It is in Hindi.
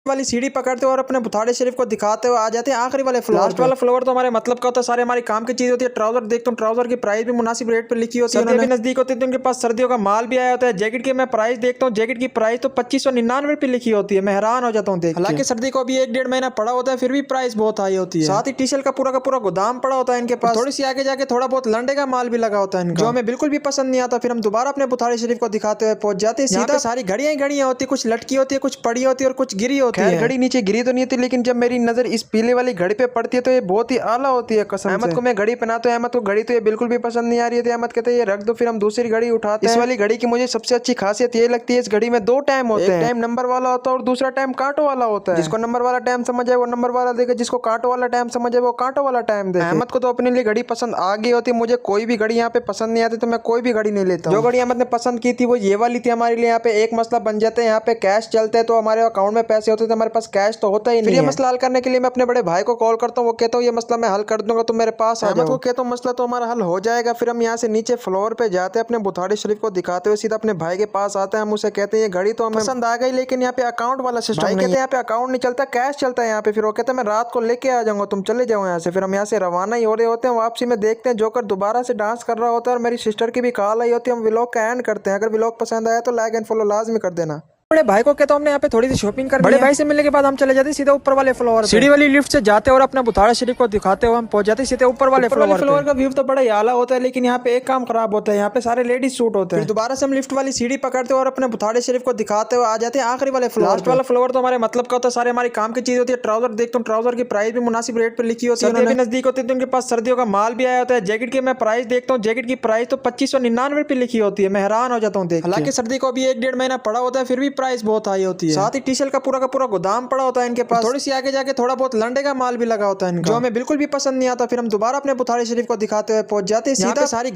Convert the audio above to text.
वाली सीढ़ी पकड़ते हो और अपने बुखारी शरीफ को दिखाते हो आ जाते हैं आखिरी वाले फ्लोर। लास्ट वाला फ्लोर तो हमारे मतलब का होता है, सारे हमारी काम की चीज होती है। ट्राउजर देखता हूँ, ट्राउजर की प्राइस भी मुनासिब रेट पे लिखी होती है, भी नजदीक होती है तो उनके पास सर्दियों का माल भी आया होता है। जैकेट की मैं प्राइस देखता हूँ, जैकेट की प्राइस तो 2599 पे लिखी होती है। मैं हैरान हो जाता हूँ देख। हालांकि सर्दी को भी 1-1.5 महीना पड़ा होता है, फिर भी प्राइस बहुत हाई होती है। साथ ही टी शर्ट का पूरा गोदाम पड़ा होता है इनके पास। थोड़ी सी आगे जाके थोड़ा बहुत लंडे का माल भी लगा होता है इनका, जो हमें बिल्कुल भी पसंद नहीं आता। फिर हम दोबारा अपने बुखारी शरीफ को दिखाते हुए पहुंच जाते हैं। सीधा सारी घड़ियां होती है, कुछ लटकी होती है, कुछ पड़ी होती है और कुछ गिरी होती है। घड़ी नीचे गिरी तो नहीं थी, लेकिन जब मेरी नजर इस पीले वाली घड़ी पे पड़ती है तो ये बहुत ही आला होती है कसम से। अहमद को मैं घड़ी पहनाता हूं, अहमद को घड़ी तो ये बिल्कुल भी पसंद नहीं आ रही है। अहमद कहते हैं ये रख दो, फिर हम दूसरी घड़ी उठाते हैं। इस वाली घड़ी की मुझे सबसे अच्छी खासियत ये लगती है, इस घड़ी में 2 टाइम होते हैं। एक टाइम नंबर वाला होता है और दूसरा टाइम कांटो वाला होता है। जिसको नंबर वाला टाइम समझ आए वो नंबर वाला देखे, जिसको कांटो वाला टाइम समझ आए वो कांटो वाला टाइम देखे। अहमद को तो अपने लिए घड़ी पसंद आ गई होती, मुझे कोई भी घड़ी यहाँ पे पसंद नहीं आती तो मैं कोई भी घड़ी नहीं लेता। जो घड़ी अहमद ने पसंद की थी वो ये वाली थी हमारे लिए। यहाँ पे एक मसला बन जाता है, यहाँ पे कैश चलते हैं तो हमारे अकाउंट में पैसे होते थे, हमारे पास कैश तो होता ही नहीं। ये मसला हल करने के लिए मैं अपने बड़े भाई को कॉल करता हूँ, वो कहता हूँ ये मसला मैं हल कर दूंगा, तुम मेरे पास आ जाओ। को कहता हूँ मसला तो हमारा हल हो जाएगा। फिर हम यहाँ से नीचे फ्लोर पे जाते हैं, अपने बुखारी शरीफ को दिखाते हुए सीधा अपने भाई के पास आते हैं। हम उसे कहते हैं ये घड़ी तो हमें पसंद आ गई, लेकिन यहाँ पे अकाउंट वाला सिस्टम नहीं। कहते हैं यहाँ पे अकाउंट नहीं चलता, कैश चलता है यहाँ पे। फिर वो कहते हैं मैं रात को लेके आ जाऊंगा, तुम चले जाओ यहाँ से। फिर हम यहाँ से रवाना ही हो रहे होते हैं। वापसी में देखते हैं जोकर दोबारा से डांस कर रहा होता है और मेरी सिस्टर की भी कॉल आई होती है। हम व्लॉग का एंड करते हैं। अगर व्लॉग पसंद आया तो लाइक एंड फॉलो लाजमी कर देना। बड़े भाई को कहता हूँ हमने यहाँ पे थोड़ी सी शॉपिंग कर बड़े भाई से मिलने के बाद हम चले जाते सीधे ऊपर वाले फ्लोर। सीढ़ी वाली लिफ्ट से जाते और अपना बुखारी शरीफ को दिखाते हुए हम पहुंच जाते सीधे ऊपर वाले फ्लोर का व्यू तो बड़ा ही आला होता है, लेकिन यहाँ पे एक काम खराब होता है, यहाँ पे सारे लेडीज सूट होते हैं। दोबारा से हम लिफ्ट वाली सीढ़ी पकड़ते और अपने बुखारी शरीफ को दिखाते हुए आ जाते हैं आखिरी वाले फ्लोर। लास्ट वाला फ्लोर तो हमारे मतलब का होता है, सारे हमारी काम की चीज होती है। ट्राउजर देखता हूँ, ट्राउजर की प्राइस भी मुनासिब रेट पे लिखी होती है, नजदीक होती है तो उनके पास सर्दियों का माल भी आया होता है। जैकेट की मैं प्राइस देखता हूँ, जैकेट की प्राइस तो 2599 पे लिखी होती है। मैं हैरान हो जाता हूँ देख। हालांकि सर्दी को भी 1-1.5 महीना पड़ा होता है, फिर भी प्राइस बहुत हाई होती है। साथ ही टी शर्ट का पूरा गोदाम पड़ा होता है इनके पास। थोड़ी सी आगे जाके थोड़ा बहुत लंडे का माल भी लगा होता है इनका, जो हमें बिल्कुल भी पसंद नहीं आता। फिर हम दोबारा अपने बुखारी शरीफ को दिखाते हुए पहुंच जाते हैं सीधा सारी